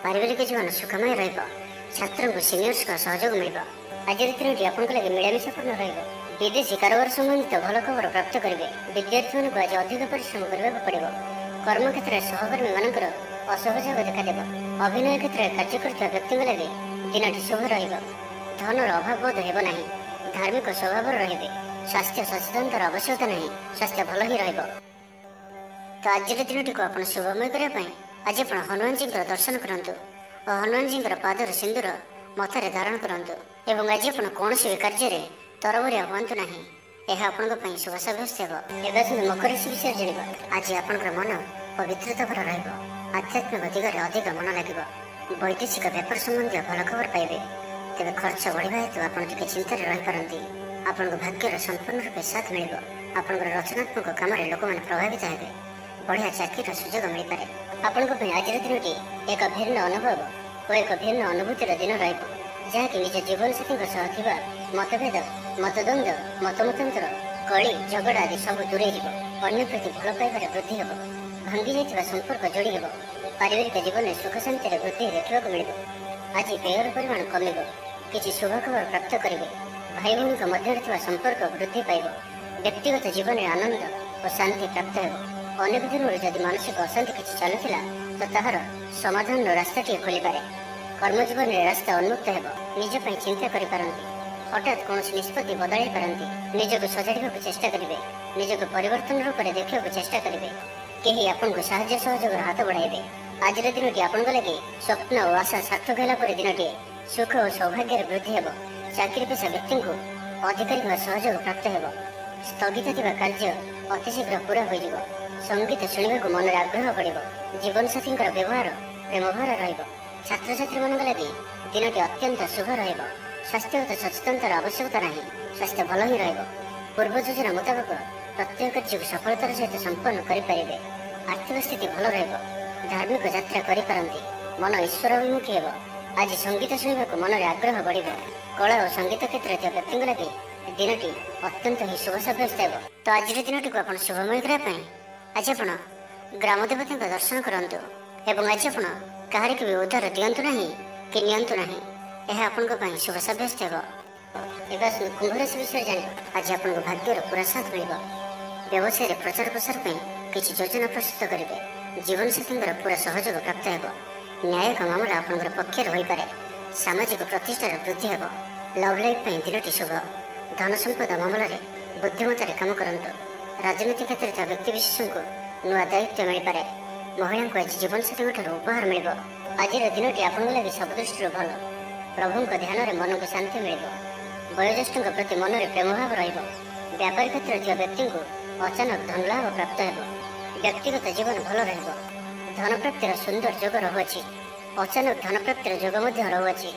पारिवारिक जीवन सुखमय छात्रों को सीनियर्स का सहयोग मिल आज दिनटी आप लगे मिलामिशापूर्ण विदेशी कारोबार संबंधित भल खबर प्राप्त करेंगे विद्यार्थी मानक आज अधिक परिश्रम करने पड़ो कर्मक्षेत्र में सहकर्मी मानकर असहयोग देखादेव अभिनय क्षेत्र में कार्य करता व्यक्ति लगे दिनटी शुभ धनर अभाव बोध हेब ना धार्मिक स्वभाव रे स्वास्थ्य सचेतनतार आवश्यकता नहीं स्वास्थ्य भल ही तो आज दिनटी को आप शुभमय करने आज आप हनुमान जी दर्शन करूँ और हनुमान जी पादर सिंदूर मथार धारण करूँ और आज आप कौन भी कार्य तरबरिया हूँ ना यह आपण शुभ सब्यस्त हे मकर राशि विषय जाना आज आपंकर मन पवित्रता भर आध्यात्मिक दिगरे अधिक मन लगे वैदेशिक व्यापार संबंधी भल खबर पाइबे तेज खर्च बढ़ा हेतु आप चिंतार रहीपारती आपण भाग्यर संपूर्ण रूप साथ मिल आपंकर रचनात्मक काम लोक मैंने प्रभावित हे बढ़िया चाकरी सुजोग मिल पाए आपण आज दिनटी एक भिन्न अनुभव और एक भिन्न अनुभूतिर दिन जहाँकि निज जीवन साथी मतभेद मतद्वंद मतमतांतर कली झगड़ा आदि सब दूरे अन्य प्रति भल पाइबार वृद्धि हे भांगी जाइथिबा संपर्क जोड़ी हे पारिवारिक जीवन में सुख शांति वृद्धि देखा मिल आज व्ययर परिमाण कमिब किसी शुभ खबर प्राप्त करेंगे भाई भौणी मध्य संपर्क वृद्धि पाइब व्यक्तिगत जीवन में आनंद और शांति प्राप्त हो अनेक दिन जदि मानसिक अशांति किसी चलुला तो ताहार समाधान रास्ता खोली पारे कर्मजीवन में रास्ता उन्मुक्त हो निजप चिंता करपारती हठात कौन निष्पत्ति बदल पारती निजक सजाड़ा चेष्टा करेंगे निजक परिवर्तन रूप में देखा चेष्टा करेंगे कहीं आपको साहाय्य सहयोग हाथ बढ़ाइबे आज दिनटी आपण लगे स्वप्न और आशा सार्थक होगापर दिनटी सुख और सौभाग्य वृद्धि हे चाकरी पेशा व्यक्ति को अधिकारी सहयोग प्राप्त हो स्थगित थी कार्य अतिशीघ्र पूरा हो संगीत शुणा मन में आग्रह बढ़ जीवन साथी व्यवहार प्रेम भर छात्र छात्री मान लगे दिनटी अत्यंत शुभ स्वास्थ्यगत सचेतनतार आवश्यकता ना स्वास्थ्य भल ही पूर्व योजना मुताबक प्रत्येक कार्य को सफलतार सहित संपन्न करेंगे आर्थिक स्थिति भल धार्मिक यात्रा करपारती मन ईश्वर अभिमुखी हो आज संगीत शुणा मन में आग्रह बढ़ कला और संगीत क्षेत्र व्यक्ति लगे दिनटी अत्यंत ही शुभ सब्यस्त हे तो आज दिनटी को आप शुभमय करने आज आप ग्राम देवता दर्शन करूँ और आज आप कहार भी उद्धार दिंतु ना कि नियंतु ना यह आपण शुभ सब्यस्त हे ଏବେ ଆସନ୍ତୁ କୁମ୍ଭ ରାଶି ବିଷୟରେ ଜାଣିବା। ଆଜି ଆପଣଙ୍କୁ ଭାଗ୍ୟର ପୁରା ସାଥ ମିଳିବ। ବ୍ୟବସାୟରେ ପ୍ରଚାର ପ୍ରସାର ପାଇଁ କିଛି ଯୋଜନା ପ୍ରସ୍ତୁତ କରିବେ। ଜୀବନସାଥୀଙ୍କର ପୁରା ସହଯୋଗ ପ୍ରାପ୍ତ ହେବ। ନ୍ୟାୟିକ ମାମଲା ଆପଣଙ୍କର ପକ୍ଷରେ ହୋଇପାରେ। ସାମାଜିକ ପ୍ରତିଷ୍ଠାର ବୃଦ୍ଧି ହେବ। ଲଭ୍ ଲାଇଫ୍ ପାଇଁ ଦିନଟି ଶୁଭ। ଧନ ସମ୍ପଦ ମାମଲାରେ ବୁଦ୍ଧିମତ୍ତାରେ କାମ କରନ୍ତୁ। ରାଜନୀତି କ୍ଷେତ୍ରରେ ଥିବା ବ୍ୟକ୍ତିବିଶେଷଙ୍କୁ ନୂଆ ଦାୟିତ୍ୱ ମିଳିପାରେ। ମହିଳାଙ୍କୁ ଆଜି ଜୀବନସାଥୀଙ୍କଠାରୁ ଉପହାର ମିଳିବ। ଆଜିର ଦିନଟି ଆପଣଙ୍କ ଲାଗି ସବୁ ଦୃଷ୍ଟିରୁ ଭଲ। ପ୍ରଭୁଙ୍କ ଧ୍ୟାନରେ ମନକୁ ଶାନ୍ତି ମିଳିବ। ବୟୋଜ୍ୟେଷ୍ଠଙ୍କ ପ୍ରତି ମନରେ ପ୍ରେମଭାବ ରହିବ। ବ୍ୟାପାରୀ କ୍ଷେତ୍ରରେ ଥିବା ବ୍ୟକ୍ତିଙ୍କୁ ଅଚାନକ ଧନଲାଭ ପ୍ରାପ୍ତ ହେବ। ବ୍ୟକ୍ତିଗତ ଜୀବନ ଭଲ ରହିବ। ଧନପ୍ରାପ୍ତିର ସୁନ୍ଦର ଯୋଗ ରହୁଅଛି। ଅଚାନକ ଧନପ୍ରାପ୍ତିର ଯୋଗ ମଧ୍ୟ ରହୁଅଛି।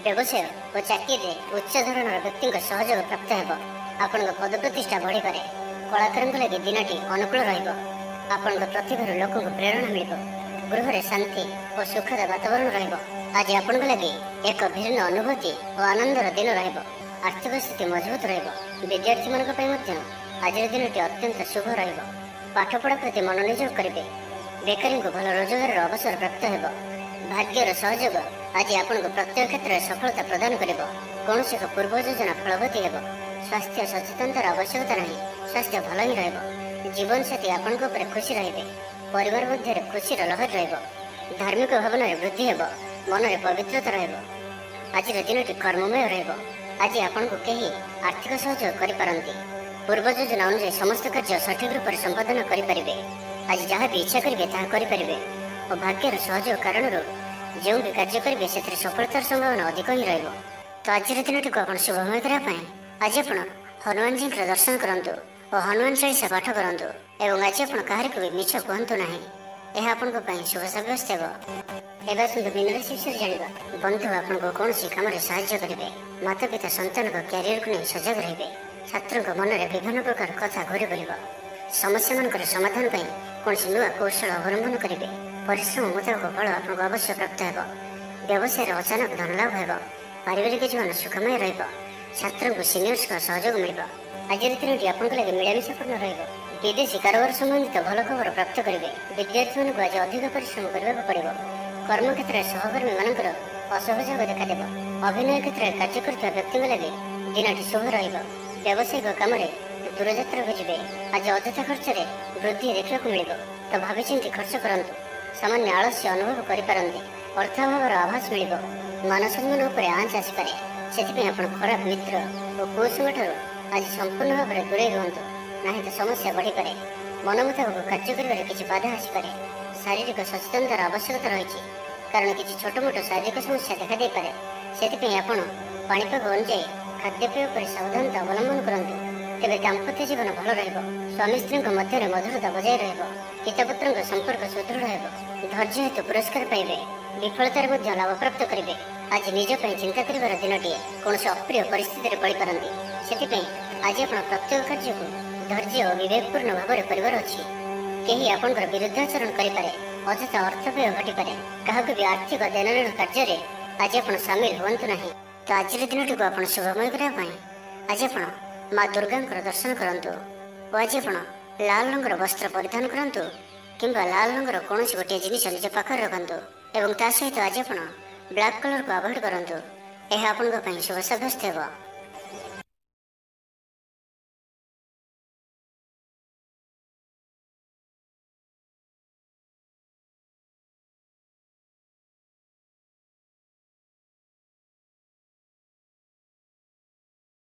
ବ୍ୟବସାୟ ଓ ଚାକିରିରେ ଉଚ୍ଚ ଧରଣର ବ୍ୟକ୍ତିଙ୍କ ସହଯୋଗ ପ୍ରାପ୍ତ ହେବ। ଆପଣଙ୍କ ପଦ ପ୍ରତିଷ୍ଠା ବଢ଼ିପାରେ। କଳାକାରଙ୍କ ଲାଗି ଦିନଟି ଅନୁକୂଳ ରହିବ। ଆପଣଙ୍କ ପ୍ରତିଭାରୁ ଲୋକଙ୍କୁ ପ୍ରେରଣା ମିଳିବ। ଗୃହରେ ଶାନ୍ତି ଓ ସୁଖଦ ବାତାବରଣ ରହିବ। ଆଜି ଆପଣଙ୍କ ଲାଗି ଏକ ଭିନ୍ନ ଅନୁଭୂତି ଓ ଆନନ୍ଦର ଦିନ ରହିବ। ଆର୍ଥିକ ସ୍ଥିତି ମଜବୁତ ରହିବ। ବିଦ୍ୟାର୍ଥୀମାନଙ୍କ ପାଇଁ ମଧ୍ୟ ଆଜିର ଦିନଟି ଅତ୍ୟନ୍ତ ଶୁଭ ରହିବ। ପାଠପଢ଼ା ପ୍ରତି ମନୋନିଯୋଗ କରିବେ। ବେକାରୀଙ୍କୁ ଭଲ ରୋଜଗାରର ଅବସର ପ୍ରାପ୍ତ ହେବ। ଭାଗ୍ୟର ସହଯୋଗ ଆଜି ଆପଣଙ୍କୁ ପ୍ରତ୍ୟେକ କ୍ଷେତ୍ରରେ ସଫଳତା ପ୍ରଦାନ କରିବ। କୌଣସି ଏକ ପୂର୍ବ ଯୋଜନା ଫଳବତୀ ହେବ। ସ୍ୱାସ୍ଥ୍ୟ ସଚେତନତାର ଆବଶ୍ୟକତା ନାହିଁ। ସ୍ୱାସ୍ଥ୍ୟ ଭଲ ହିଁ ରହିବ। ଜୀବନସାଥୀ ଆପଣଙ୍କ ଉପରେ ଖୁସି ରହିବେ। ପରିବାର ମଧ୍ୟରେ ଖୁସିର ଲହର ରହିବ। ଧାର୍ମିକ ଭାବନାରେ ବୃଦ୍ଧି ହେବ। ମନରେ ପବିତ୍ରତା ରହିବ। ଆଜିର ଦିନଟି କର୍ମମୟ ରହିବ। ଆଜି ଆପଣଙ୍କୁ କେହି ଆର୍ଥିକ ସହଯୋଗ କରିପାରନ୍ତି। ପୂର୍ବ ଯୋଜନା ଅନୁଯାୟୀ ସମସ୍ତ କାର୍ଯ୍ୟ ସଠିକ ରୂପରେ ସମ୍ପାଦନ କରିପାରିବେ। ଆଜି ଯାହା ବି ଇଚ୍ଛା କରିବେ ତାହା କରିପାରିବେ ଓ ଭାଗ୍ୟର ସହଯୋଗ କାରଣରୁ ଯେଉଁ ବି କାର୍ଯ୍ୟ କରିବେ ସେଥିରେ ସଫଳତାର ସମ୍ଭାବନା ଅଧିକ ହିଁ ରହିବ। ତ ଆଜିର ଦିନଟିକୁ ଆପଣ ଶୁଭମୟ କରିବା ପାଇଁ ଆଜି ଆପଣ ହନୁମାନଜୀଙ୍କର ଦର୍ଶନ କରନ୍ତୁ ଓ ହନୁମାନ ଚାଳିଶା ପାଠ କରନ୍ତୁ ଏବଂ ଆଜି ଆପଣ କାହାରିକୁ ବି ମିଛ କୁହନ୍ତୁ ନାହିଁ। ଏହା ଆପଣଙ୍କ ପାଇଁ ଶୁଭ ସାବ୍ୟସ୍ତ ହେବ। ଏବେ ଆସନ୍ତୁ ମୀନ ରାଶି ବିଷୟରେ ଜାଣିବା। ବନ୍ଧୁ ଆପଣଙ୍କୁ କୌଣସି କାମରେ ସାହାଯ୍ୟ କରିବେ। ମାତା ପିତା ସନ୍ତାନଙ୍କ କ୍ୟାରିୟରକୁ ନେଇ ସଜାଗ ରହିବେ। ଛାତ୍ରଙ୍କ ମନରେ ବିଭିନ୍ନ ପ୍ରକାର କଥା ଘୁରି ବୁଲିବ। ସମସ୍ୟାମାନଙ୍କର ସମାଧାନ ପାଇଁ କୌଣସି ନୂଆ କୌଶଳ ଅବଲମ୍ବନ କରିବେ। ପରିଶ୍ରମ ମୁତାବକ ଫଳ ଆପଣଙ୍କୁ ଅବଶ୍ୟ ପ୍ରାପ୍ତ ହେବ। ବ୍ୟବସାୟରେ ଅଚାନକ ଧନଲାଭ ହେବ। ପାରିବାରିକ ଜୀବନ ସୁଖମୟ ରହିବ। ଛାତ୍ରଙ୍କୁ ସିନିୟର୍ସଙ୍କ ସହଯୋଗ ମିଳିବ। ଆଜିର ଦିନଟି ଆପଣଙ୍କ ଲାଗି ମିଳାମିଶାପୂର୍ଣ୍ଣ ରହିବ। ବିଦେଶୀ କାରବାର ସମ୍ବନ୍ଧିତ ଭଲ ଖବର ପ୍ରାପ୍ତ କରିବେ। ବିଦ୍ୟାର୍ଥୀମାନଙ୍କୁ ଆଜି ଅଧିକ ପରିଶ୍ରମ କରିବାକୁ ପଡ଼ିବ। କର୍ମକ୍ଷେତ୍ରରେ ସହକର୍ମୀମାନଙ୍କର ଅସହଯୋଗ ଦେଖାଦେବ। ଅଭିନୟ କ୍ଷେତ୍ରରେ କାର୍ଯ୍ୟ କରୁଥିବା ବ୍ୟକ୍ତିଙ୍କ ଲାଗି ଦିନଟି ଶୁଭ ରହିବ। ବ୍ୟବସାୟିକ କାମରେ ଦୂରଯାତ୍ରାକୁ ଯିବେ। ଆଜି ଅଯଥା ଖର୍ଚ୍ଚରେ ବୃଦ୍ଧି ଦେଖିବାକୁ ମିଳିବ। ତ ଭାବିଚିନ୍ତି ଖର୍ଚ୍ଚ କରନ୍ତୁ। ସାମାନ୍ୟ ଆଳସ୍ୟ ଅନୁଭବ କରିପାରନ୍ତି। ଅର୍ଥାଭାବର ଆଭାସ ମିଳିବ। ମାନସମ୍ମାନ ଉପରେ ଆଞ୍ଚ ଆସିପାରେ। ସେଥିପାଇଁ ଆପଣ ଖରାପ ମିତ୍ର ଓ କୁସଙ୍ଗଠାରୁ ଆଜି ସମ୍ପୂର୍ଣ୍ଣ ଭାବରେ ଦୂରେଇ ରୁହନ୍ତୁ। ନାହିଁ ତ ସମସ୍ୟା ବଢ଼ିପାରେ। ମନ ମୁତାବକ କାର୍ଯ୍ୟ କରିବାରେ କିଛି ବାଧା ଆସିପାରେ। ଶାରୀରିକ ସଚେତନତାର ଆବଶ୍ୟକତା ରହିଛି କାରଣ କିଛି ଛୋଟମୋଟ ଶାରୀରିକ ସମସ୍ୟା ଦେଖାଦେଇପାରେ। ସେଥିପାଇଁ ଆପଣ ପାଣିପାଗ ଅନୁଯାୟୀ ଖାଦ୍ୟପେୟ ଉପରେ ସାବଧାନତା ଅବଲମ୍ବନ କରନ୍ତୁ। ତେବେ ଦାମ୍ପତ୍ୟ ଜୀବନ ଭଲ ରହିବ। ସ୍ୱାମୀ ସ୍ତ୍ରୀଙ୍କ ମଧ୍ୟରେ ମଧୁରତା ବଜାୟ ରହିବ। ପିତାପୁତ୍ରଙ୍କ ସମ୍ପର୍କ ସୁଦୃଢ଼ ହେବ। ଧୈର୍ଯ୍ୟ ହେତୁ ପୁରସ୍କାର ପାଇବେ। ବିଫଳତାରେ ମଧ୍ୟ ଲାଭପ୍ରାପ୍ତ କରିବେ। ଆଜି ନିଜ ପାଇଁ ଚିନ୍ତା କରିବାର ଦିନଟିଏ। କୌଣସି ଅପ୍ରିୟ ପରିସ୍ଥିତିରେ ପଡ଼ିପାରନ୍ତି। ସେଥିପାଇଁ ଆଜି ଆପଣ ପ୍ରତ୍ୟେକ କାର୍ଯ୍ୟକୁ ଧୈର୍ଯ୍ୟ ଓ ବିବେକପୂର୍ଣ୍ଣ ଭାବରେ କରିବାର ଅଛି। କେହି ଆପଣଙ୍କର ବିରୁଦ୍ଧାଚରଣ କରିପାରେ। ଅଯଥା ଅର୍ଥ ବ୍ୟୟ ଘଟିପାରେ। କାହାକୁ ବି ଆର୍ଥିକ ଦେଣନେଣ କାର୍ଯ୍ୟରେ ଆଜି ଆପଣ ସାମିଲ ହୁଅନ୍ତୁ ନାହିଁ। ତ ଆଜିର ଦିନଟିକୁ ଆପଣ ଶୁଭମୟ କରିବା ପାଇଁ ଆଜି ଆପଣ ମା ଦୁର୍ଗାଙ୍କର ଦର୍ଶନ କରନ୍ତୁ ଓ ଆଜି ଆପଣ ଲାଲ ରଙ୍ଗର ବସ୍ତ୍ର ପରିଧାନ କରନ୍ତୁ କିମ୍ବା ଲାଲ ରଙ୍ଗର କୌଣସି ଗୋଟିଏ ଜିନିଷ ନିଜ ପାଖରେ ରଖନ୍ତୁ ଏବଂ ତା ସହିତ ଆଜି ଆପଣ ବ୍ଲାକ୍ କଲରକୁ ଆଭଏଡ୍ କରନ୍ତୁ। ଏହା ଆପଣଙ୍କ ପାଇଁ ଶୁଭ ସାବ୍ୟସ୍ତ ହେବ।